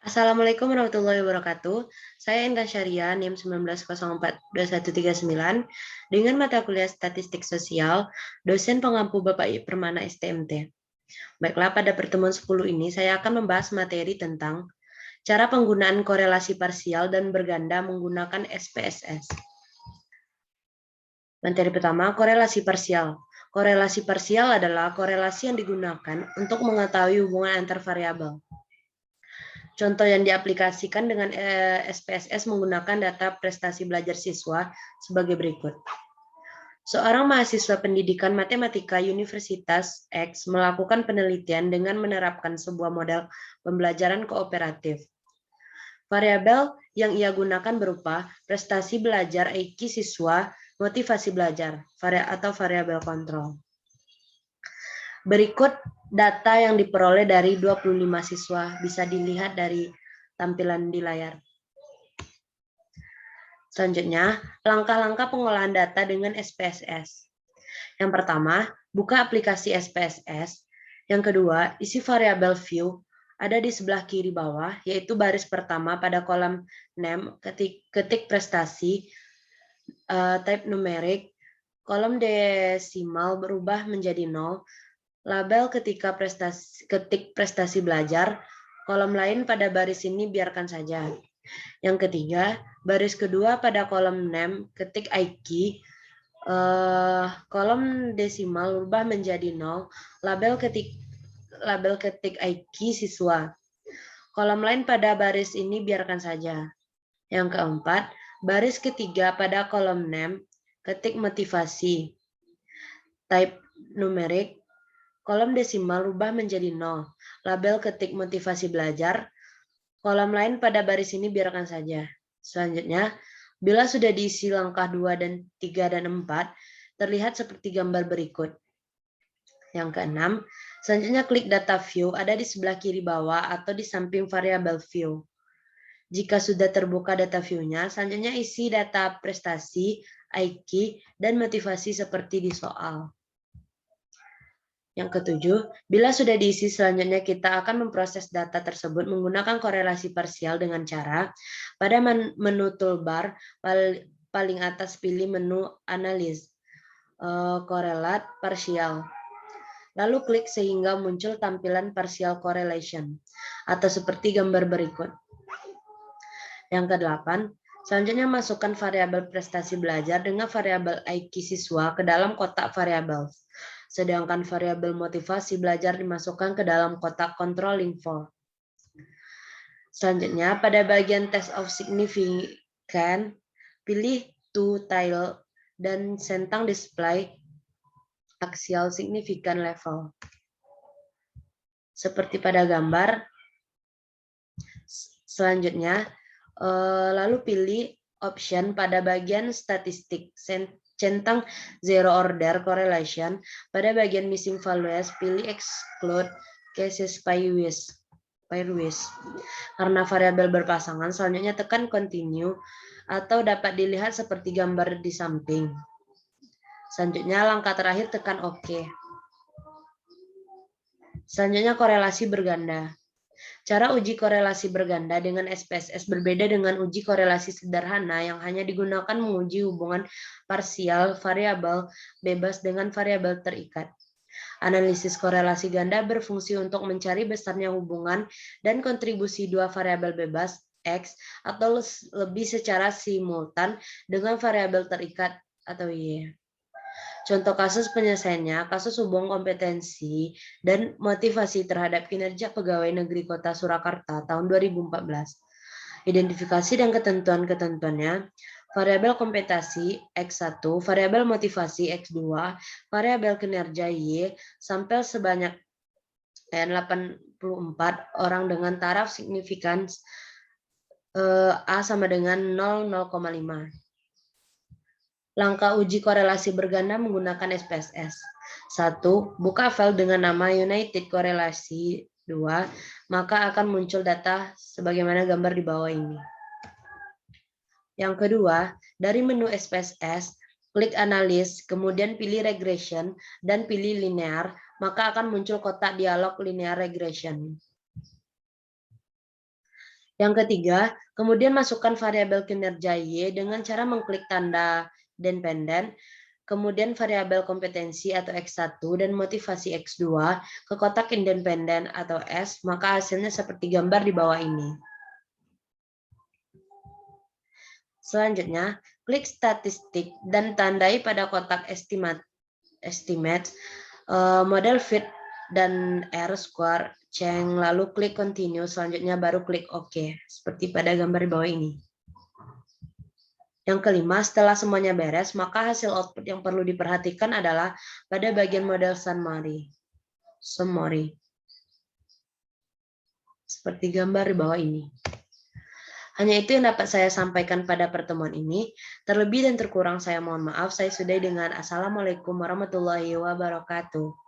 Assalamualaikum warahmatullahi wabarakatuh. Saya Intan Syariah, NIM 19042139, dengan mata kuliah Statistik Sosial, dosen pengampu Bapak Permana STMT. Baiklah, pada pertemuan 10 ini saya akan membahas materi tentang cara penggunaan korelasi parsial dan berganda menggunakan SPSS. Materi pertama, korelasi parsial. Korelasi parsial adalah korelasi yang digunakan untuk mengetahui hubungan antar variabel. Contoh yang diaplikasikan dengan SPSS menggunakan data prestasi belajar siswa sebagai berikut. Seorang mahasiswa pendidikan matematika Universitas X melakukan penelitian dengan menerapkan sebuah model pembelajaran kooperatif. Variabel yang ia gunakan berupa prestasi belajar IQ siswa, motivasi belajar, atau variabel kontrol. Berikut data yang diperoleh dari 25 siswa, bisa dilihat dari tampilan di layar. Selanjutnya, langkah-langkah pengolahan data dengan SPSS. Yang pertama, buka aplikasi SPSS. Yang kedua, isi variabel view ada di sebelah kiri bawah, yaitu baris pertama pada kolom name, ketik prestasi, type numerik, kolom desimal berubah menjadi 0, label ketik prestasi belajar, kolom lain pada baris ini biarkan saja. Yang ketiga, baris kedua pada kolom name, ketik IQ, kolom desimal berubah menjadi 0, label ketik IQ siswa. Kolom lain pada baris ini biarkan saja. Yang keempat, baris ketiga pada kolom name, ketik motivasi, type numerik, kolom desimal rubah menjadi 0, label ketik motivasi belajar, kolom lain pada baris ini biarkan saja. Selanjutnya, bila sudah diisi langkah 2 dan 3 dan 4, terlihat seperti gambar berikut. Yang keenam, selanjutnya klik data view ada di sebelah kiri bawah atau di samping variabel view. Jika sudah terbuka data view-nya, selanjutnya isi data prestasi, IQ, dan motivasi seperti di soal. Yang ketujuh, bila sudah diisi selanjutnya kita akan memproses data tersebut menggunakan korelasi parsial dengan cara pada menu toolbar paling atas pilih menu analis, korelat parsial. Lalu klik sehingga muncul tampilan partial correlation atau seperti gambar berikut. Yang kedelapan, selanjutnya masukkan variabel prestasi belajar dengan variabel IQ siswa ke dalam kotak variabel. Sedangkan variabel motivasi belajar dimasukkan ke dalam kotak controlling for. Selanjutnya, pada bagian test of significance, pilih to tile dan centang display axial significant level. Seperti pada gambar. Selanjutnya, lalu pilih option pada bagian statistik, centang zero order correlation. Pada bagian missing values, pilih exclude cases pairwise. Karena variabel berpasangan, selanjutnya tekan continue atau dapat dilihat seperti gambar di samping. Selanjutnya langkah terakhir tekan OK. Selanjutnya korelasi berganda. Cara uji korelasi berganda dengan SPSS berbeda dengan uji korelasi sederhana yang hanya digunakan menguji hubungan parsial variabel bebas dengan variabel terikat. Analisis korelasi ganda berfungsi untuk mencari besarnya hubungan dan kontribusi dua variabel bebas X atau lebih secara simultan dengan variabel terikat atau Y. Contoh kasus penyelesaiannya, kasus hubungan kompetensi dan motivasi terhadap kinerja pegawai negeri Kota Surakarta tahun 2014. Identifikasi dan ketentuan-ketentuannya, variabel kompetensi X1, variabel motivasi X2, variabel kinerja Y, sampel sebanyak 84 orang dengan taraf signifikans A sama dengan 0,5. Langkah uji korelasi berganda menggunakan SPSS. 1. Buka file dengan nama United Korelasi. 2. Maka akan muncul data sebagaimana gambar di bawah ini. Yang kedua, dari menu SPSS, klik analis, kemudian pilih regression, dan pilih linear, maka akan muncul kotak dialog linear regression. Yang ketiga, kemudian masukkan variabel kinerja Y dengan cara mengklik tanda dependen, kemudian variabel kompetensi atau X1 dan motivasi X2 ke kotak independen atau S, maka hasilnya seperti gambar di bawah ini. Selanjutnya, klik statistik dan tandai pada kotak estimate, model fit dan R-square, Ceng, lalu klik continue, selanjutnya baru klik OK, seperti pada gambar di bawah ini. Yang kelima, setelah semuanya beres, maka hasil output yang perlu diperhatikan adalah pada bagian model summary. Seperti gambar di bawah ini. Hanya itu yang dapat saya sampaikan pada pertemuan ini. Terlebih dan terkurang saya mohon maaf. Saya sudahi dengan Assalamualaikum warahmatullahi wabarakatuh.